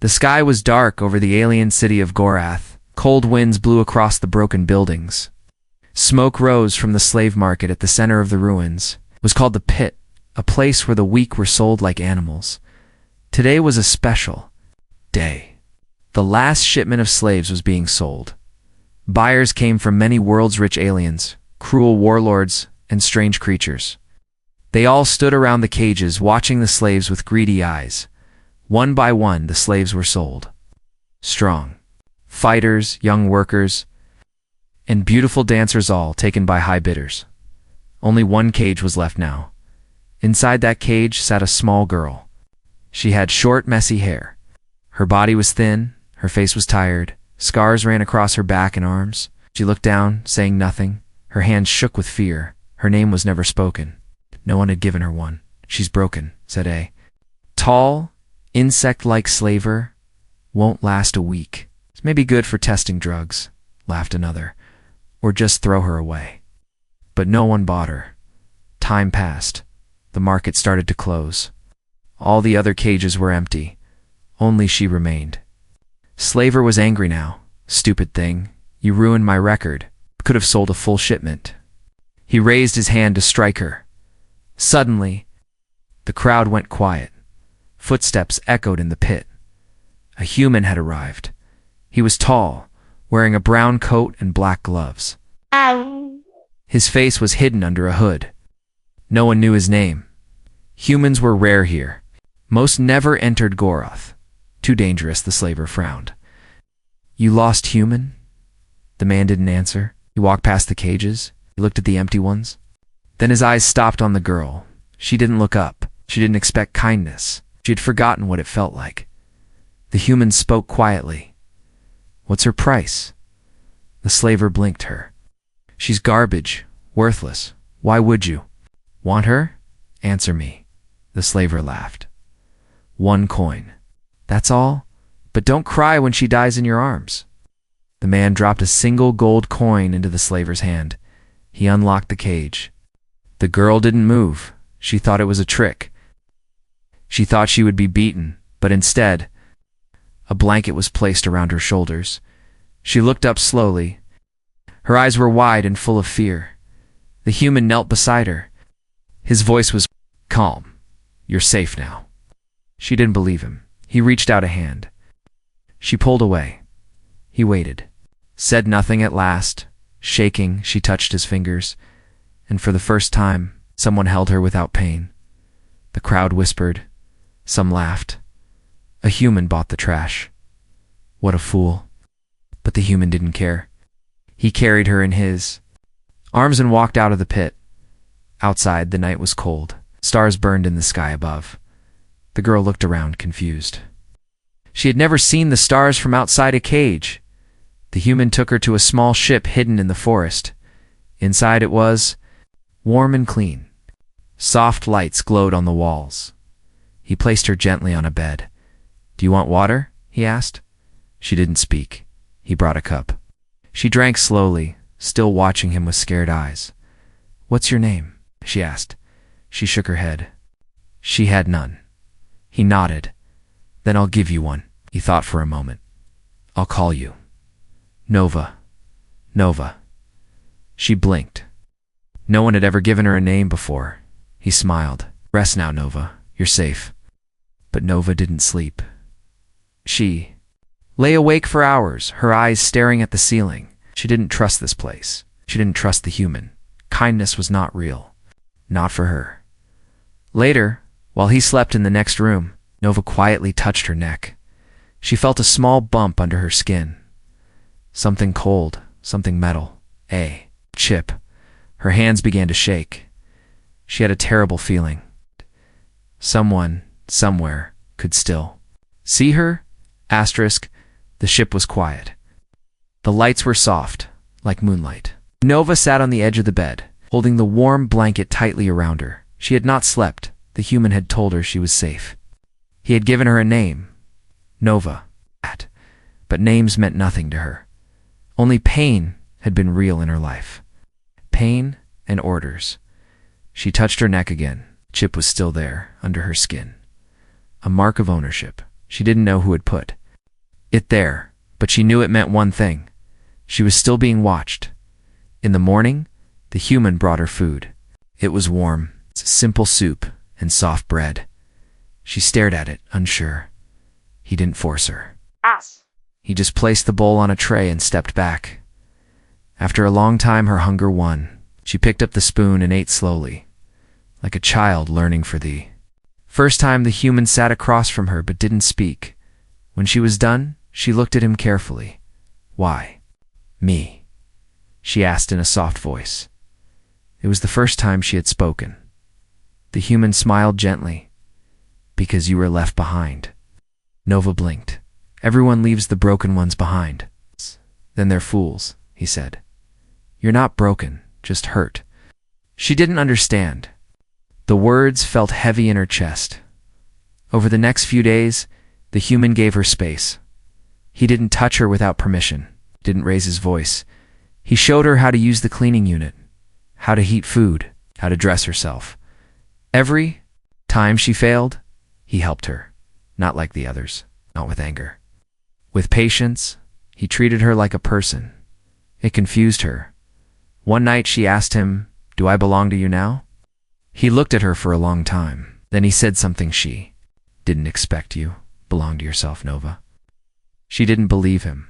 The sky was dark over the alien city of Gorath. Cold winds blew across the broken buildings. Smoke rose from the slave market at the center of the ruins. It was called the Pit, a place where the weak were sold like animals. Today was a special day. The last shipment of slaves was being sold. Buyers came from many worlds, rich aliens, cruel warlords, and strange creatures. They all stood around the cages watching the slaves with greedy eyes. One by one, the slaves were sold. Strong fighters, young workers, and beautiful dancers, all taken by high bidders. Only one cage was left now. Inside that cage sat a small girl. She had short, messy hair. Her body was thin, her face was tired. Scars ran across her back and arms. She looked down, saying nothing. Her hands shook with fear. Her name was never spoken. No one had given her one. She's broken, said a tall, insect-like slaver. Won't last a week. It's maybe good for testing drugs, laughed another. Or just throw her away. But no one bought her. Time passed. The market started to close. All the other cages were empty. Only she remained. Slaver was angry now. Stupid thing. You ruined my record. Could have sold a full shipment. He raised his hand to strike her. Suddenly, the crowd went quiet. Footsteps echoed in the pit. A human had arrived. He was tall, wearing a brown coat and black gloves. His face was hidden under a hood. No one knew his name. Humans were rare here. Most never entered Gorath. Too dangerous, the slaver frowned. You lost human? The man didn't answer. He walked past the cages. He looked at the empty ones. Then his eyes stopped on the girl. She didn't look up. She didn't expect kindness. She had forgotten what it felt like. The human spoke quietly. What's her price? The slaver blinked her. She's garbage, worthless. Why would you? Want her? Answer me. The slaver laughed. 1 coin. That's all? But don't cry when she dies in your arms. The man dropped a single gold coin into the slaver's hand. He unlocked the cage. The girl didn't move. She thought it was a trick. She thought she would be beaten, but instead, a blanket was placed around her shoulders. She looked up slowly. Her eyes were wide and full of fear. The human knelt beside her. His voice was calm. You're safe now. She didn't believe him. He reached out a hand. She pulled away. He waited. Said nothing at last. Shaking, she touched his fingers. And for the first time, someone held her without pain. The crowd whispered. Some laughed. A human bought the trash. What a fool. But the human didn't care. He carried her in his arms and walked out of the pit. Outside, the night was cold. Stars burned in the sky above. The girl looked around, confused. She had never seen the stars from outside a cage. The human took her to a small ship hidden in the forest. Inside it was warm and clean. Soft lights glowed on the walls. He placed her gently on a bed. Do you want water? He asked. She didn't speak. He brought a cup. She drank slowly, still watching him with scared eyes. What's your name? She asked. She shook her head. She had none. He nodded. Then I'll give you one. He thought for a moment. I'll call you Nova. Nova. She blinked. No one had ever given her a name before. He smiled. Rest now, Nova. You're safe. But Nova didn't sleep. She lay awake for hours, her eyes staring at the ceiling. She didn't trust this place. She didn't trust the human. Kindness was not real. Not for her. Later, while he slept in the next room, Nova quietly touched her neck. She felt a small bump under her skin. Something cold, something metal. A chip. Her hands began to shake. She had a terrible feeling. Someone, somewhere, could still see her? Asterisk. The ship was quiet. The lights were soft, like moonlight. Nova sat on the edge of the bed, holding the warm blanket tightly around her. She had not slept. The human had told her she was safe. He had given her a name. Nova. But names meant nothing to her. Only pain had been real in her life. Pain and orders. She touched her neck again. Chip was still there, under her skin. A mark of ownership. She didn't know who had put it there, but she knew it meant one thing. She was still being watched. In the morning, the human brought her food. It was warm, simple soup and soft bread. She stared at it, unsure. He didn't force her. He just placed the bowl on a tray and stepped back. After a long time, her hunger won. She picked up the spoon and ate slowly, like a child learning for the first time. The human sat across from her but didn't speak. When she was done, she looked at him carefully. "Why? Me?" she asked in a soft voice. It was the first time she had spoken. The human smiled gently. "Because you were left behind." Nova blinked. "Everyone leaves the broken ones behind." "Then they're fools," he said. "You're not broken, just hurt." She didn't understand. The words felt heavy in her chest. Over the next few days, the human gave her space. He didn't touch her without permission, didn't raise his voice. He showed her how to use the cleaning unit, how to heat food, how to dress herself. Every time she failed, he helped her, not like the others, not with anger. With patience, he treated her like a person. It confused her. One night she asked him, "Do I belong to you now?" He looked at her for a long time. Then he said something she didn't expect. "You belong to yourself, Nova." She didn't believe him.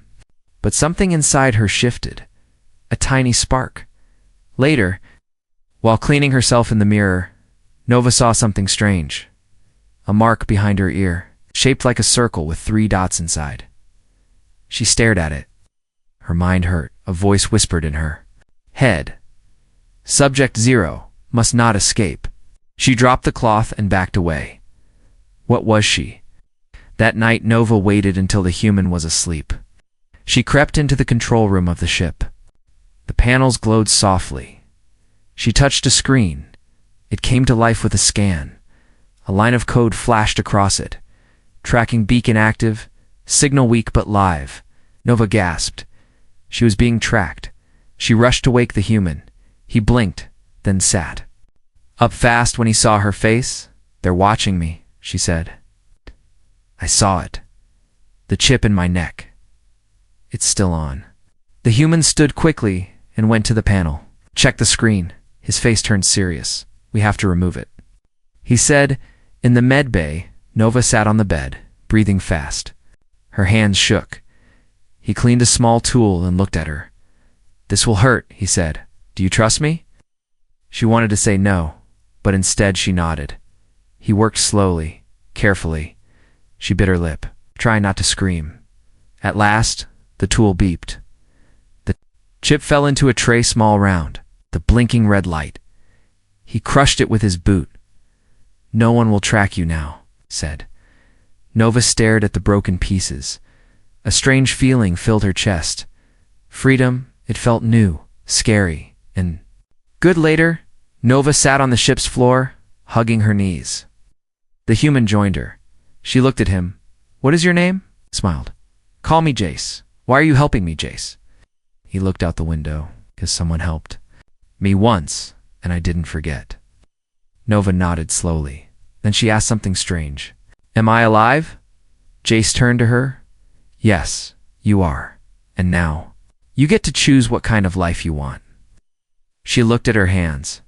But something inside her shifted. A tiny spark. Later, while cleaning herself in the mirror, Nova saw something strange. A mark behind her ear, shaped like a circle with 3 dots inside. She stared at it. Her mind hurt. A voice whispered in her head, "Subject 0 must not escape." She dropped the cloth and backed away. What was she? That night, Nova waited until the human was asleep. She crept into the control room of the ship. The panels glowed softly. She touched a screen. It came to life with a scan. A line of code flashed across it. "Tracking beacon active, signal weak but live." Nova gasped. She was being tracked. She rushed to wake the human. He blinked, then sat up fast when he saw her face. "They're watching me," she said. "I saw it. The chip in my neck. It's still on." The human stood quickly and went to the panel. "Check the screen." His face turned serious. "We have to remove it," he said. In the med bay, Nova sat on the bed, breathing fast. Her hands shook. He cleaned a small tool and looked at her. "This will hurt," he said. "Do you trust me?" She wanted to say no, but instead she nodded. He worked slowly, carefully. She bit her lip, trying not to scream. At last, the tool beeped. The chip fell into a tray small round, the blinking red light. He crushed it with his boot. "No one will track you now," said. Nova stared at the broken pieces. A strange feeling filled her chest. Freedom. It felt new, scary, and good. Later, Nova sat on the ship's floor, hugging her knees. The human joined her. She looked at him. "What is your name?" Smiled. "Call me Jace." "Why are you helping me, Jace?" He looked out the window. "'Cause someone helped me once, and I didn't forget." Nova nodded slowly. Then she asked something strange. "Am I alive?" Jace turned to her. "Yes, you are. And now, you get to choose what kind of life you want." She looked at her hands.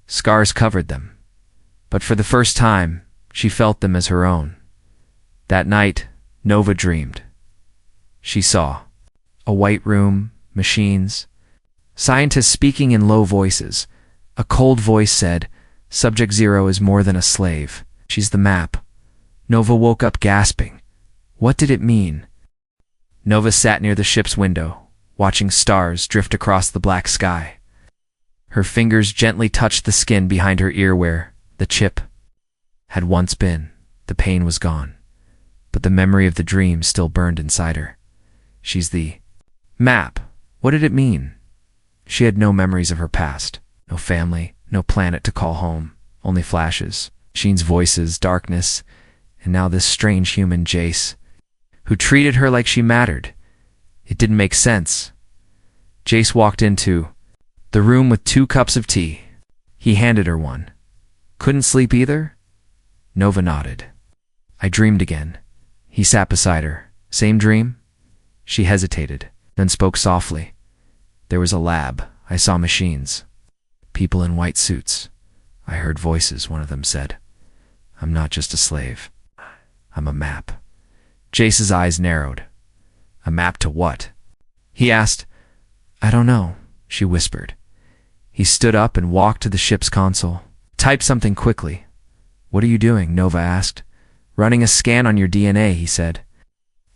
Scars covered them. But for the first time, she felt them as her own. That night, Nova dreamed. She saw a white room, machines, scientists speaking in low voices. A cold voice said, "Subject 0 is more than a slave. She's the map." Nova woke up gasping. What did it mean? Nova sat near the ship's window, watching stars drift across the black sky. Her fingers gently touched the skin behind her ear where the chip had once been. The pain was gone, but the memory of the dream still burned inside her. She's the map. What did it mean? She had no memories of her past, no family, no planet to call home, only flashes, Sheen's voices, darkness, and now this strange human Jace, who treated her like she mattered. It didn't make sense. Jace walked into the room with 2 cups of tea. He handed her one. "Couldn't sleep either?" Nova nodded. "I dreamed again. He sat beside her. Same dream? She hesitated, then spoke softly. There was a lab. I saw machines. People in white suits. I heard voices, one of them said. I'm not just a slave. I'm a map. Jace's eyes narrowed. A map to what? He asked. I don't know, she whispered. He stood up and walked to the ship's console. Type something quickly. What are you doing? Nova asked. Running a scan on your DNA, he said.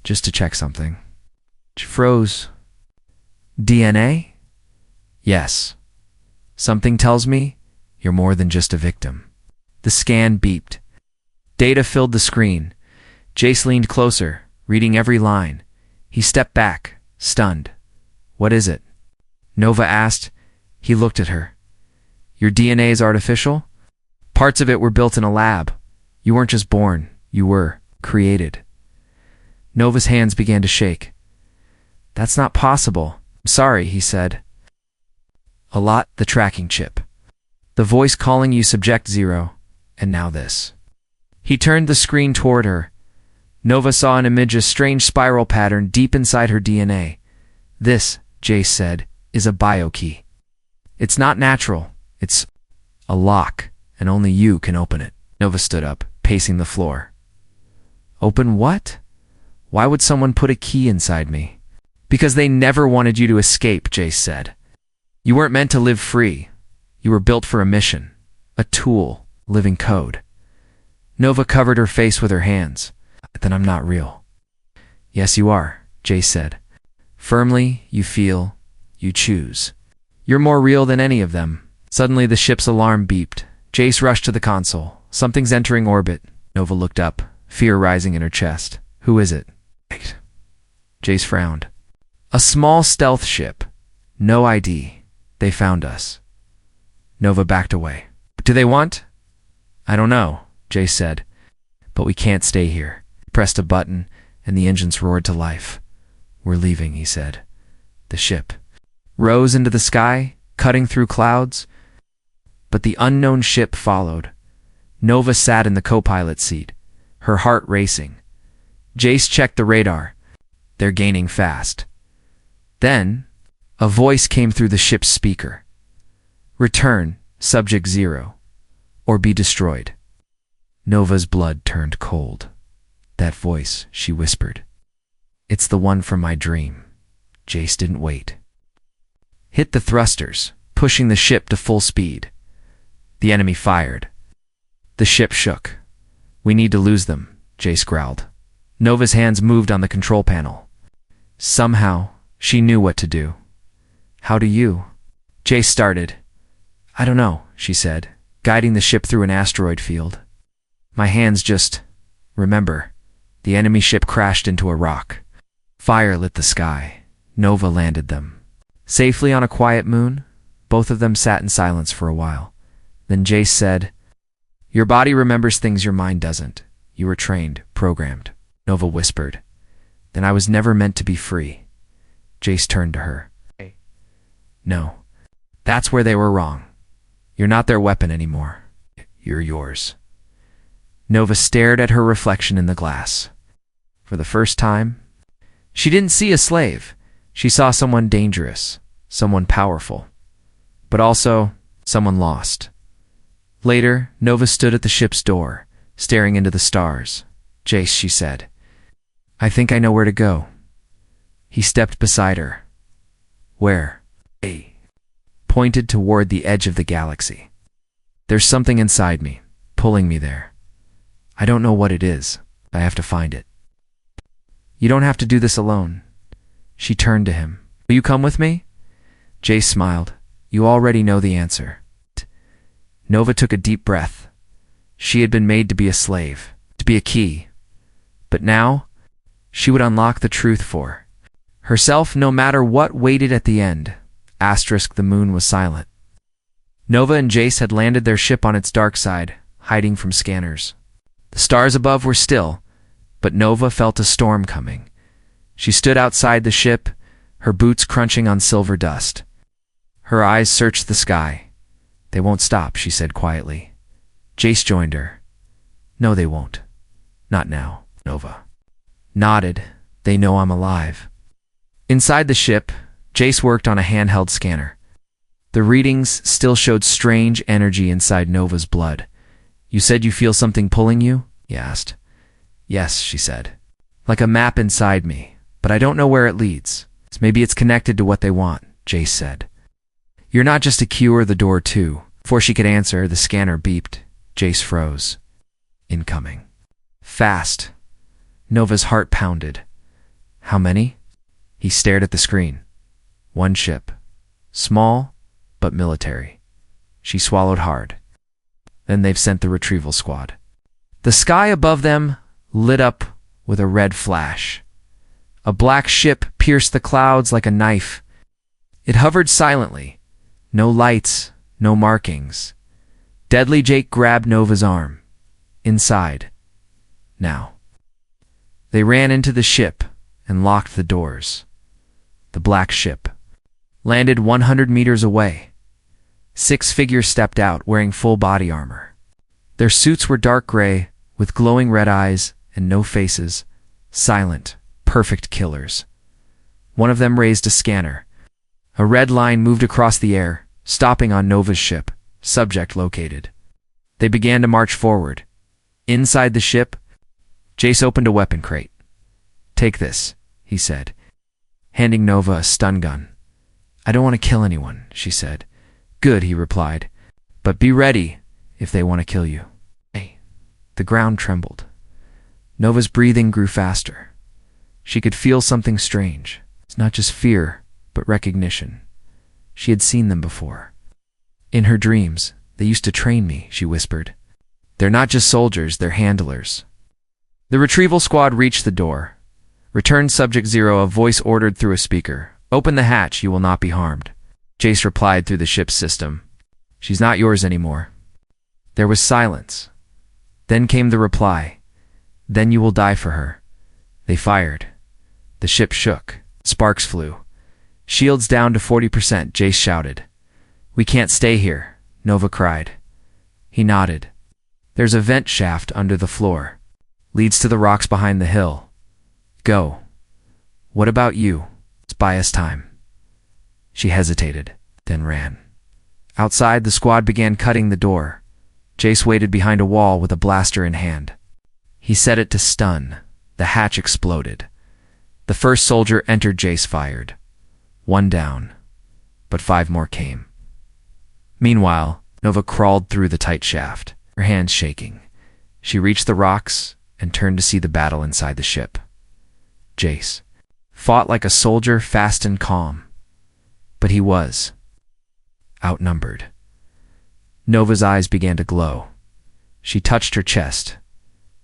Just to check something. She froze. DNA? Yes. Something tells me you're more than just a victim. The scan beeped. Data filled the screen. Jace leaned closer, reading every line. He stepped back, stunned. What is it? Nova asked. He looked at her. Your DNA is artificial? Parts of it were built in a lab. You weren't just born, you were created. Nova's hands began to shake. That's not possible. I'm sorry, he said. A lot, the tracking chip. The voice calling you Subject 0, and now this. He turned the screen toward her. Nova saw an image, a strange spiral pattern deep inside her DNA. This, Jace said, is a biokey. It's not natural. It's a lock, and only you can open it. Nova stood up, pacing the floor. Open what? Why would someone put a key inside me? Because they never wanted you to escape, Jace said. You weren't meant to live free. You were built for a mission, a tool, living code. Nova covered her face with her hands. Then I'm not real. Yes, you are, Jace said. Firmly, you feel, you choose. You're more real than any of them. Suddenly the ship's alarm beeped. Jace rushed to the console. Something's entering orbit. Nova looked up, fear rising in her chest. Who is it? Wait. Jace frowned. A small stealth ship. No ID. They found us. Nova backed away. What do they want? I don't know, Jace said. But we can't stay here. He pressed a button, and the engines roared to life. We're leaving, he said. The ship rose into the sky, cutting through clouds. But the unknown ship followed. Nova sat in the co-pilot seat, her heart racing. Jace checked the radar. They're gaining fast. Then, a voice came through the ship's speaker. Return, Subject 0, or be destroyed. Nova's blood turned cold. That voice, she whispered. It's the one from my dream. Jace didn't wait. Hit the thrusters, pushing the ship to full speed. The enemy fired. The ship shook. We need to lose them, Jace growled. Nova's hands moved on the control panel. Somehow, she knew what to do. How do you? Jace started. I don't know, she said, guiding the ship through an asteroid field. My hands just... Remember, the enemy ship crashed into a rock. Fire lit the sky. Nova landed them. Safely on a quiet moon, both of them sat in silence for a while. Then Jace said, Your body remembers things your mind doesn't. You were trained, programmed. Nova whispered. Then I was never meant to be free. Jace turned to her. No. That's where they were wrong. You're not their weapon anymore. You're yours. Nova stared at her reflection in the glass. For the first time, she didn't see a slave. She saw someone dangerous, someone powerful, but also someone lost. Later, Nova stood at the ship's door, staring into the stars. Jace, she said, I think I know where to go. He stepped beside her. Where? He pointed toward the edge of the galaxy. There's something inside me, pulling me there. I don't know what it is. I have to find it. You don't have to do this alone. She turned to him. Will you come with me? Jace smiled. You already know the answer. Nova took a deep breath. She had been made to be a slave, to be a key. But now, she would unlock the truth for herself, no matter what waited at the end. The moon was silent. Nova and Jace had landed their ship on its dark side, hiding from scanners. The stars above were still, but Nova felt a storm coming. She stood outside the ship, her boots crunching on silver dust. Her eyes searched the sky. They won't stop, she said quietly. Jace joined her. No, they won't. Not now, Nova. nodded. They know I'm alive. Inside the ship, Jace worked on a handheld scanner. The readings still showed strange energy inside Nova's blood. You said you feel something pulling you? He asked. Yes, she said. Like a map inside me, but I don't know where it leads. Maybe it's connected to what they want, Jace said. You're not just a Q or the door too. Before she could answer, the scanner beeped. Jace froze. Incoming. Fast. Nova's heart pounded. How many? He stared at the screen. One ship. Small, but military. She swallowed hard. Then they've sent the retrieval squad. The sky above them lit up with a red flash. A black ship pierced the clouds like a knife. It hovered silently. No lights, no markings. Deadly Jake grabbed Nova's arm. Inside. Now. They ran into the ship and locked the doors. The black ship landed 100 meters away. 6 figures stepped out wearing full body armor. Their suits were dark gray with glowing red eyes and no faces. Silent, perfect killers. One of them raised a scanner. A red line moved across the air, stopping on Nova's ship. Subject located. They began to march forward. Inside the ship, Jace opened a weapon crate. Take this, he said, handing Nova a stun gun. I don't want to kill anyone, she said. Good, he replied. But be ready if they want to kill you. Hey. The ground trembled. Nova's breathing grew faster. She could feel something strange. It's not just fear, but recognition. She had seen them before. In her dreams, they used to train me, she whispered. They're not just soldiers, they're handlers. The retrieval squad reached the door. Return Subject 0, a voice ordered through a speaker. Open the hatch, you will not be harmed. Jace replied through the ship's system. She's not yours anymore. There was silence. Then came the reply. Then you will die for her. They fired. The ship shook. Sparks flew. Shields down to 40%, Jace shouted. We can't stay here, Nova cried. He nodded. There's a vent shaft under the floor. Leads to the rocks behind the hill. Go. What about you? It's buy us time. She hesitated, then ran. Outside, the squad began cutting the door. Jace waited behind a wall with a blaster in hand. He set it to stun. The hatch exploded. The first soldier entered. Jace fired. 1 down. But 5 more came. Meanwhile, Nova crawled through the tight shaft, her hands shaking. She reached the rocks and turned to see the battle inside the ship. Jace fought like a soldier, fast and calm. But he was outnumbered. Nova's eyes began to glow. She touched her chest.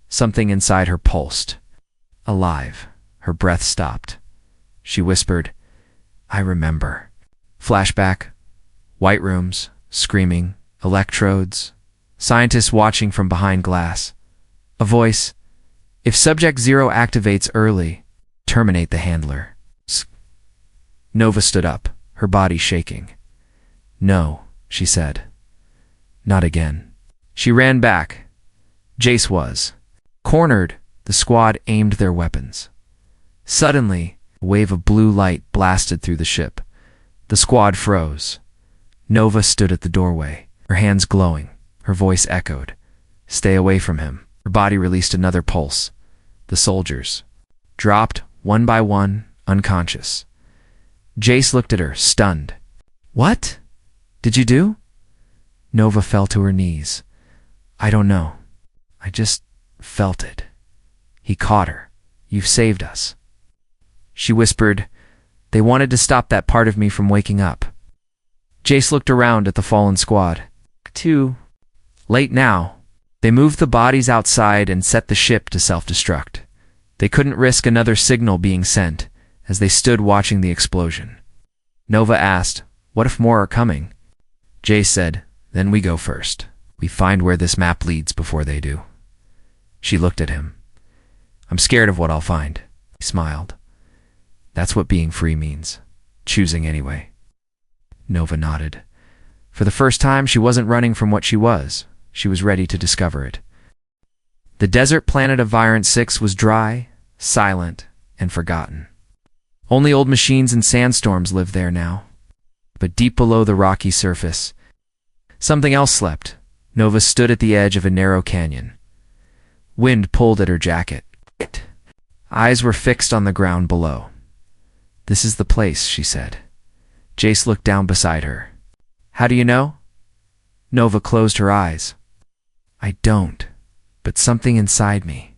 Something inside her pulsed. Alive. Her breath stopped. She whispered, I remember. Flashback. White rooms. Screaming. Electrodes. Scientists watching from behind glass. A voice. If Subject 0 activates early, terminate the handler. Nova stood up, her body shaking. No, she said. Not again. She ran back. Jace was. Cornered, the squad aimed their weapons. Suddenly, a wave of blue light blasted through the ship. The squad froze. Nova stood at the doorway, her hands glowing. Her voice echoed. Stay away from him. Her body released another pulse. The soldiers dropped, one by one, unconscious. Jace looked at her, stunned. What did you do? Nova fell to her knees. I don't know. I just felt it. He caught her. You've saved us. She whispered, they wanted to stop that part of me from waking up. Jace looked around at the fallen squad. Too late now. They moved the bodies outside and set the ship to self-destruct. They couldn't risk another signal being sent as they stood watching the explosion. Nova asked, what if more are coming? Jace said, then we go first. We find where this map leads before they do. She looked at him. I'm scared of what I'll find. He smiled. That's what being free means. Choosing anyway. Nova nodded. For the first time, she wasn't running from what she was. She was ready to discover it. The desert planet of Virant 6 was dry, silent and forgotten. Only old machines and sandstorms lived there now. But deep below the rocky surface, something else slept. Nova stood at the edge of a narrow canyon. Wind pulled at her jacket. Eyes were fixed on the ground below. "This is the place," she said. Jace looked down beside her. "How do you know?" Nova closed her eyes. "I don't, but something inside me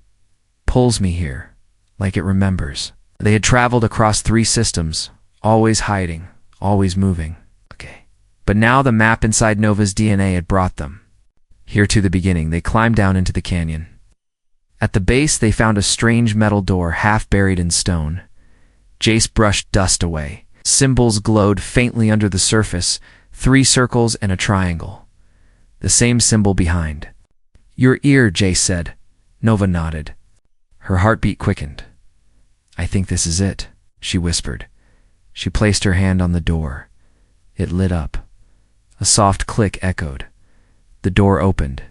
pulls me here, like it remembers." They had traveled across 3 systems, always hiding, always moving. But now the map inside Nova's DNA had brought them here to the beginning. They climbed down into the canyon. At the base, they found a strange metal door half buried in stone. Jace brushed dust away. Symbols glowed faintly under the surface, 3 circles and a triangle. The same symbol behind. "Your ear," Jace said. Nova nodded. Her heartbeat quickened. "I think this is it," she whispered. She placed her hand on the door. It lit up. A soft click echoed. The door opened.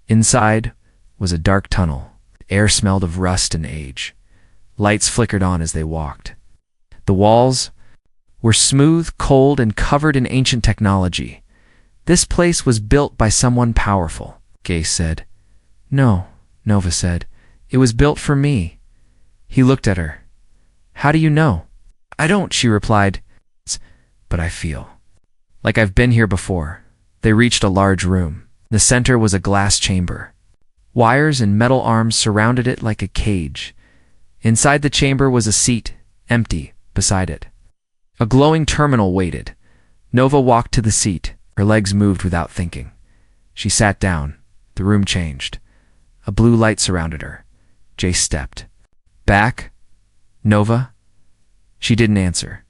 Inside was a dark tunnel. Air smelled of rust and age. Lights flickered on as they walked. The walls were smooth, cold, and covered in ancient technology. "This place was built by someone powerful," Jace said. "No," Nova said. "It was built for me." He looked at her. "How do you know?" "I don't," she replied. "But I feel like I've been here before." They reached a large room. The center was a glass chamber. Wires and metal arms surrounded it like a cage. Inside the chamber was a seat, empty, beside it. A glowing terminal waited. Nova walked to the seat. Her legs moved without thinking. She sat down. The room changed. A blue light surrounded her. Jace stepped. "Back? Nova?" She didn't answer.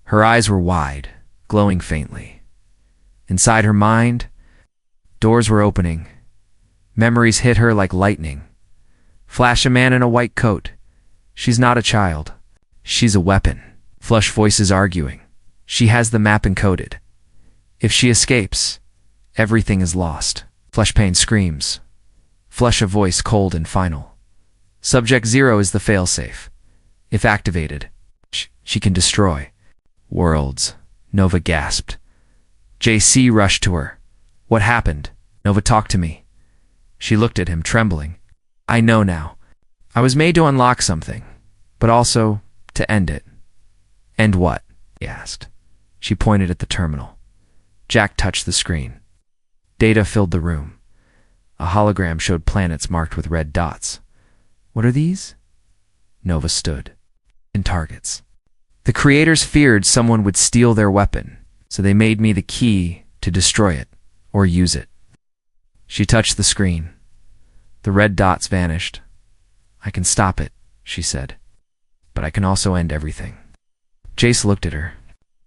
Her eyes were wide, glowing faintly. Inside her mind, doors were opening. Memories hit her like lightning. Flash a man in a white coat. She's not a child. She's a weapon. Flush voices arguing. She has the map encoded. If she escapes, everything is lost. Flush pain screams. Flush a voice cold and final. Subject 0 is the failsafe. If activated, she can destroy worlds. Nova gasped. JC rushed to her. "What happened?" "Nova, talk to me." She looked at him, trembling. "I know now. I was made to unlock something, but also to end it." "End what?" he asked. She pointed at the terminal. Jack touched the screen. Data filled the room. A hologram showed planets marked with red dots. "What are these?" Nova stood. "In targets. The creators feared someone would steal their weapon, so they made me the key to destroy it, or use it." She touched the screen. The red dots vanished. "I can stop it," she said. "But I can also end everything." Jace looked at her.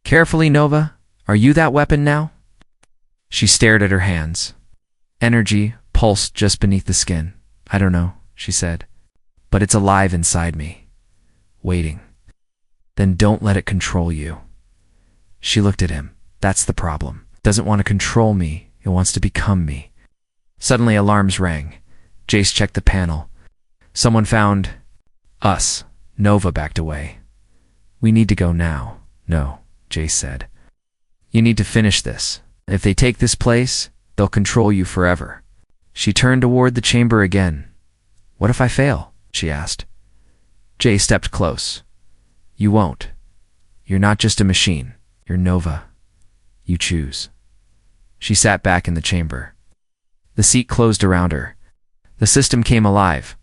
"Carefully, Nova. Are you that weapon now?" She stared at her hands. Energy pulsed just beneath the skin. "I don't know," she said. "But it's alive inside me, waiting." "Then don't let it control you." She looked at him. "That's the problem. It doesn't want to control me. It wants to become me." Suddenly alarms rang. Jace checked the panel. "Someone found us." Nova backed away. "We need to go now." "No," Jace said. "You need to finish this. If they take this place, they'll control you forever." She turned toward the chamber again. "What if I fail?" she asked. Jace stepped close. "You won't. You're not just a machine. You're Nova. You choose." She sat back in the chamber. The seat closed around her. The system came alive.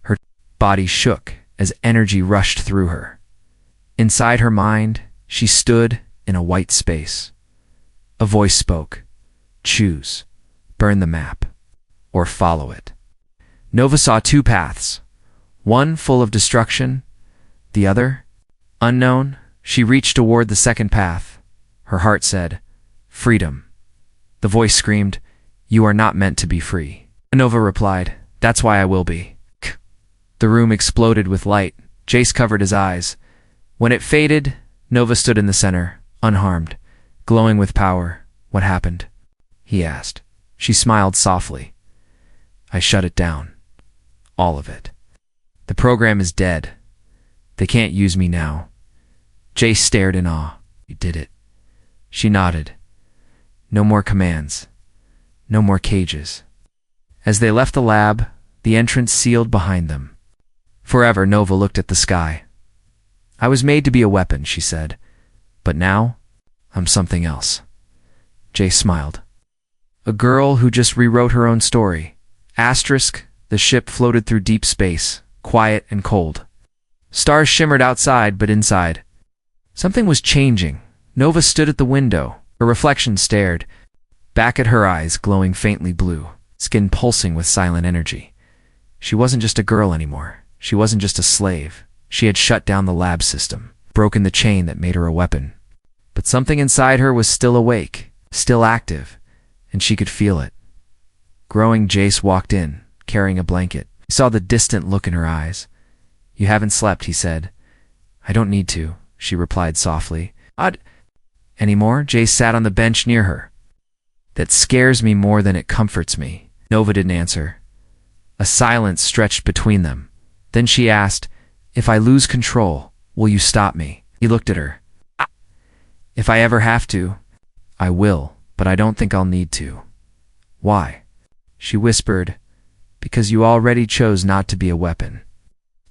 Her body shook as energy rushed through her. Inside her mind, she stood in a white space. A voice spoke. "Choose. Burn the map. Or follow it." Nova saw 2 paths. One full of destruction. The other, unknown. She reached toward the second path. Her heart said, "Freedom." The voice screamed, "You are not meant to be free." Nova replied, "That's why I will be." The room exploded with light. Jace covered his eyes. When it faded, Nova stood in the center, unharmed, glowing with power. "What happened?" he asked. She smiled softly. "I shut it down. All of it. The program is dead. They can't use me now. Jace stared in awe. You did it. She nodded. No more commands. No more cages. As they left the lab, the entrance sealed behind them. Forever, Nova looked at the sky. I was made to be a weapon, she said. But now, I'm something else. Jace smiled. A girl who just rewrote her own story. Asterisk, the ship floated through deep space, quiet and cold. Stars shimmered outside, but inside. Something was changing. Nova stood at the window. Her reflection stared. Back at her eyes, glowing faintly blue, skin pulsing with silent energy. She wasn't just a girl anymore. She wasn't just a slave. She had shut down the lab system, broken the chain that made her a weapon. But something inside her was still awake, still active, and she could feel it. Growing, Jace walked in, carrying a blanket. He saw the distant look in her eyes. You haven't slept, he said. I don't need to, she replied softly. Anymore? Jace sat on the bench near her. That scares me more than it comforts me. Nova didn't answer. A silence stretched between them. Then she asked, if I lose control, will you stop me? He looked at her. If I ever have to, I will, but I don't think I'll need to. Why? She whispered, because you already chose not to be a weapon.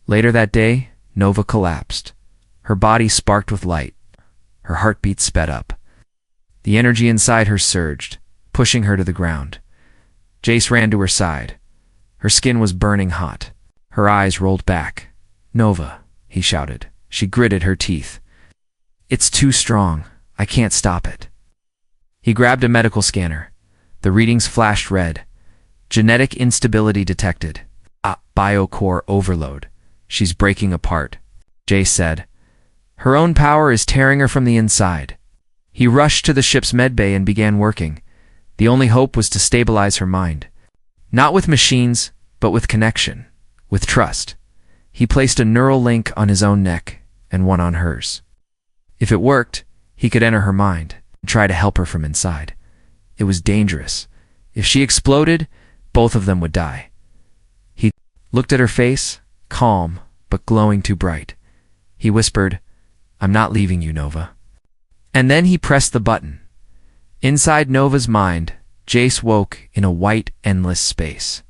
Later that day, Nova collapsed. Her body sparked with light. Her heartbeat sped up. The energy inside her surged, pushing her to the ground. Jace ran to her side. Her skin was burning hot. Her eyes rolled back. Nova, he shouted. She gritted her teeth. It's too strong. I can't stop it. He grabbed a medical scanner. The readings flashed red. Genetic instability detected. Biocore overload. She's breaking apart. Jace said. Her own power is tearing her from the inside. He rushed to the ship's medbay and began working. The only hope was to stabilize her mind. Not with machines, but with connection, with trust. He placed a neural link on his own neck and one on hers. If it worked, he could enter her mind and try to help her from inside. It was dangerous. If she exploded, both of them would die. He looked at her face, calm, but glowing too bright. He whispered, I'm not leaving you, Nova. And then he pressed the button. Inside Nova's mind, Jace woke in a white, endless space.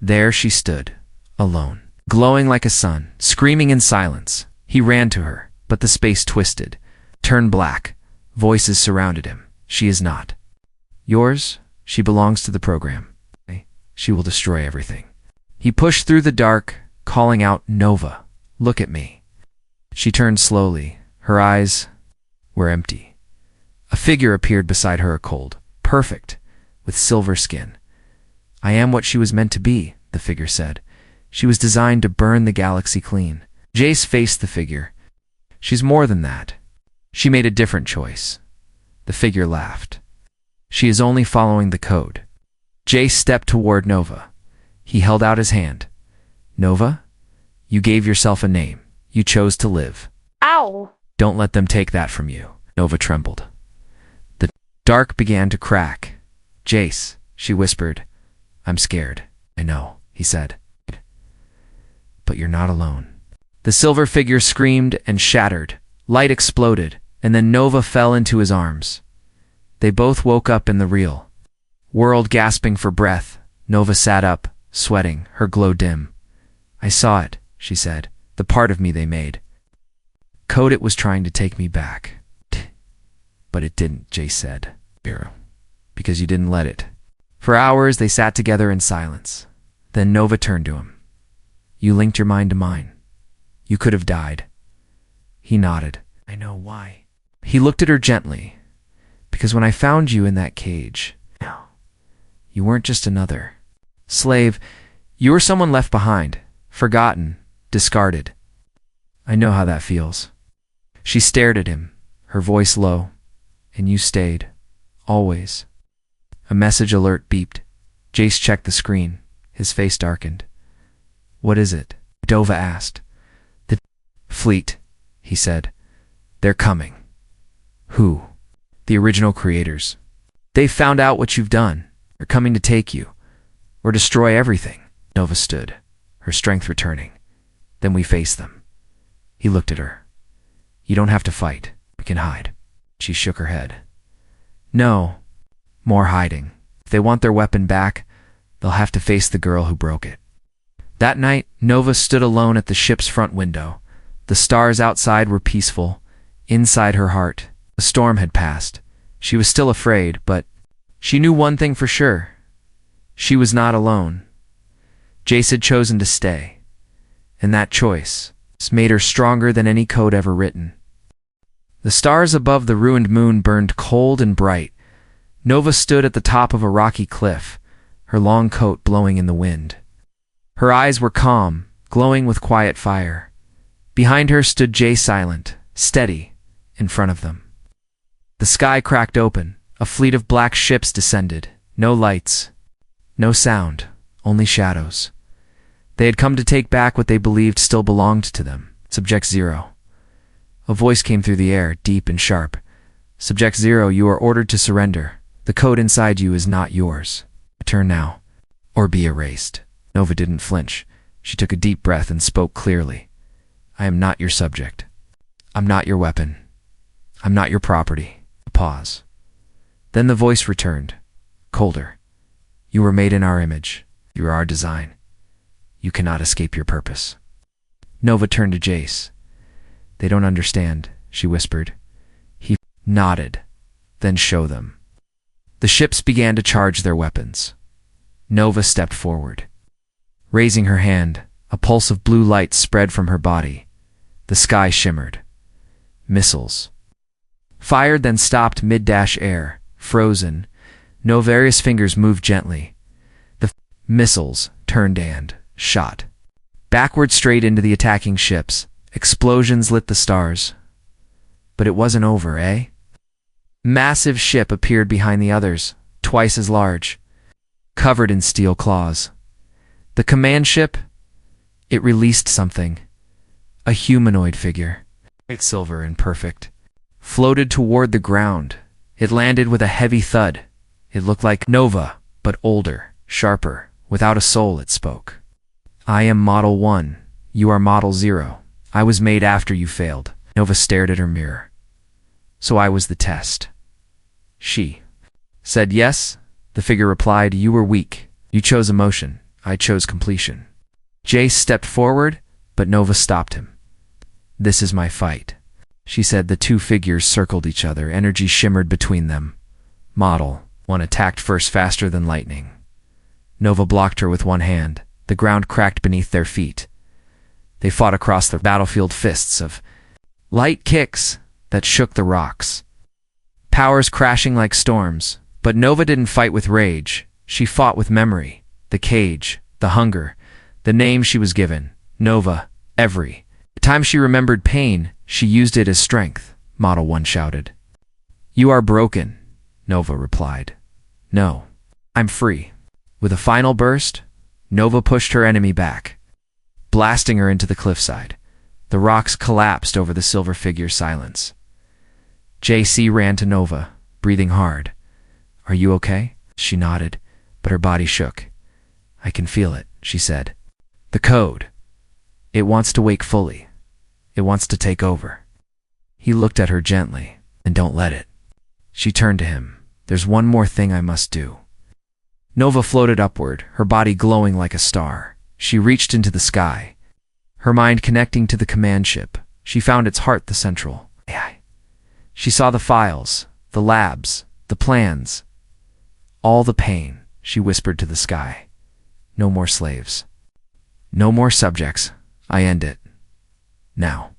There she stood, alone, glowing like a sun, screaming in silence. He ran to her, but the space twisted, turned black. Voices surrounded him. She is not yours. She belongs to the program. She will destroy everything. He pushed through the dark, calling out, Nova, look at me. She turned slowly. Her eyes were empty. A figure appeared beside her, cold, perfect, with silver skin. I am what she was meant to be, the figure said. She was designed to burn the galaxy clean. Jace faced the figure. She's more than that. She made a different choice. The figure laughed. She is only following the code. Jace stepped toward Nova. He held out his hand. Nova, you gave yourself a name. You chose to live. Ow! Don't let them take that from you. Nova trembled. The dark began to crack. Jace, she whispered. I'm scared. I know, he said. But you're not alone. The silver figure screamed and shattered. Light exploded, and then Nova fell into his arms. They both woke up in the real world, gasping for breath. Nova sat up, sweating, her glow dim. I saw it, she said, the part of me they made. Code it was trying to take me back. But it didn't, Jace said. Because you didn't let it. For hours they sat together in silence. Then Nova turned to him. You linked your mind to mine. You could have died. He nodded. I know why. He looked at her gently. Because when I found you in that cage, you weren't just another slave. You were someone left behind, forgotten, discarded. I know how that feels. She stared at him, her voice low. And you stayed. Always. A message alert beeped. Jace checked the screen. His face darkened. What is it? Nova asked. The fleet, he said. They're coming. Who? The original creators. They've found out what you've done. They're coming to take you. Or destroy everything. Nova stood, her strength returning. Then we face them. He looked at her. You don't have to fight. We can hide. She shook her head. No. More hiding. If they want their weapon back, they'll have to face the girl who broke it. That night, Nova stood alone at the ship's front window. The stars outside were peaceful. Inside her heart, the storm had passed. She was still afraid, but she knew one thing for sure. She was not alone. Jace had chosen to stay, and that choice made her stronger than any code ever written. The stars above the ruined moon burned cold and bright. Nova stood at the top of a rocky cliff, her long coat blowing in the wind. Her eyes were calm, glowing with quiet fire. Behind her stood Jay, silent, steady, in front of them. The sky cracked open. A fleet of black ships descended. No lights, no sound, only shadows. They had come to take back what they believed still belonged to them. Subject 0. A voice came through the air, deep and sharp. Subject 0, you are ordered to surrender. The code inside you is not yours. Return now, or be erased. Nova didn't flinch. She took a deep breath and spoke clearly. I am not your subject. I'm not your weapon. I'm not your property. A pause. Then the voice returned, colder. You were made in our image. You are our design. You cannot escape your purpose. Nova turned to Jace. They don't understand, she whispered. He nodded. Then show them. The ships began to charge their weapons. Nova stepped forward. Raising her hand, a pulse of blue light spread from her body. The sky shimmered. Missiles. Fired, then stopped mid-air, frozen. Nova's fingers moved gently. The missiles turned and shot. Backward straight into the attacking ships. Explosions lit the stars. But it wasn't over, eh? Massive ship appeared behind the others, twice as large, covered in steel claws. The command ship, it released something. A humanoid figure, silver and perfect, floated toward the ground. It landed with a heavy thud. It looked like Nova, but older, sharper, without a soul. It spoke. I am Model 1. You are Model 0. I was made after you failed. Nova stared at her mirror. So I was the test. She said yes. The figure replied, you were weak. You chose emotion. I chose completion. Jace stepped forward, but Nova stopped him. This is my fight, she said. The two figures circled each other. Energy shimmered between them. Model 1 attacked first, faster than lightning. Nova blocked her with one hand. The ground cracked beneath their feet. They fought across the battlefield, fists of light kicks that shook the rocks. Powers crashing like storms. But Nova didn't fight with rage. She fought with memory. The cage, the hunger, the name she was given. Nova, every time she remembered pain, she used it as strength. Model 1 shouted. You are broken, Nova replied. No, I'm free. With a final burst, Nova pushed her enemy back, blasting her into the cliffside. The rocks collapsed over the silver figure's silence. JC ran to Nova, breathing hard. Are you okay? She nodded, but her body shook. I can feel it, she said. The code. It wants to wake fully. It wants to take over. He looked at her gently. And don't let it. She turned to him. There's one more thing I must do. Nova floated upward, her body glowing like a star. She reached into the sky, her mind connecting to the command ship. She found its heart, the central AI. She saw the files, the labs, the plans. All the pain, she whispered to the sky. No more slaves. No more subjects. I end it. Now.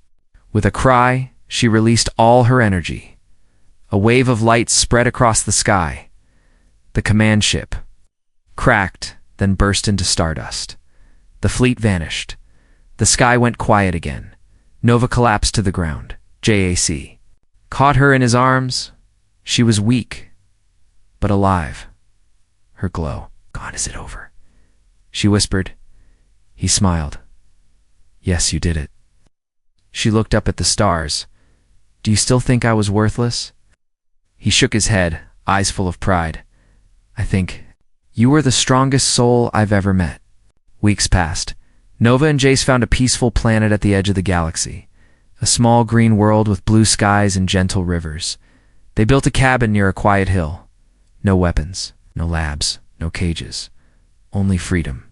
With a cry, she released all her energy. A wave of light spread across the sky. The command ship cracked, then burst into stardust. The fleet vanished. The sky went quiet again. Nova collapsed to the ground. JAC caught her in his arms. She was weak, but alive. Her glow. God, is it over? She whispered. He smiled. Yes, you did it. She looked up at the stars. Do you still think I was worthless? He shook his head, eyes full of pride. I think you were the strongest soul I've ever met. Weeks passed. Nova and Jace found a peaceful planet at the edge of the galaxy. a small green world with blue skies and gentle rivers. They built a cabin near a quiet hill. No weapons, no labs, no cages, only freedom.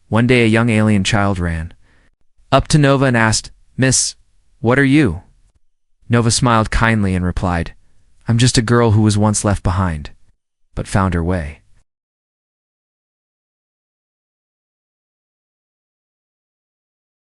One day a young alien child ran up to Nova and asked, "Miss, what are you?" Nova smiled kindly and replied, "I'm just a girl who was once left behind, but found her way."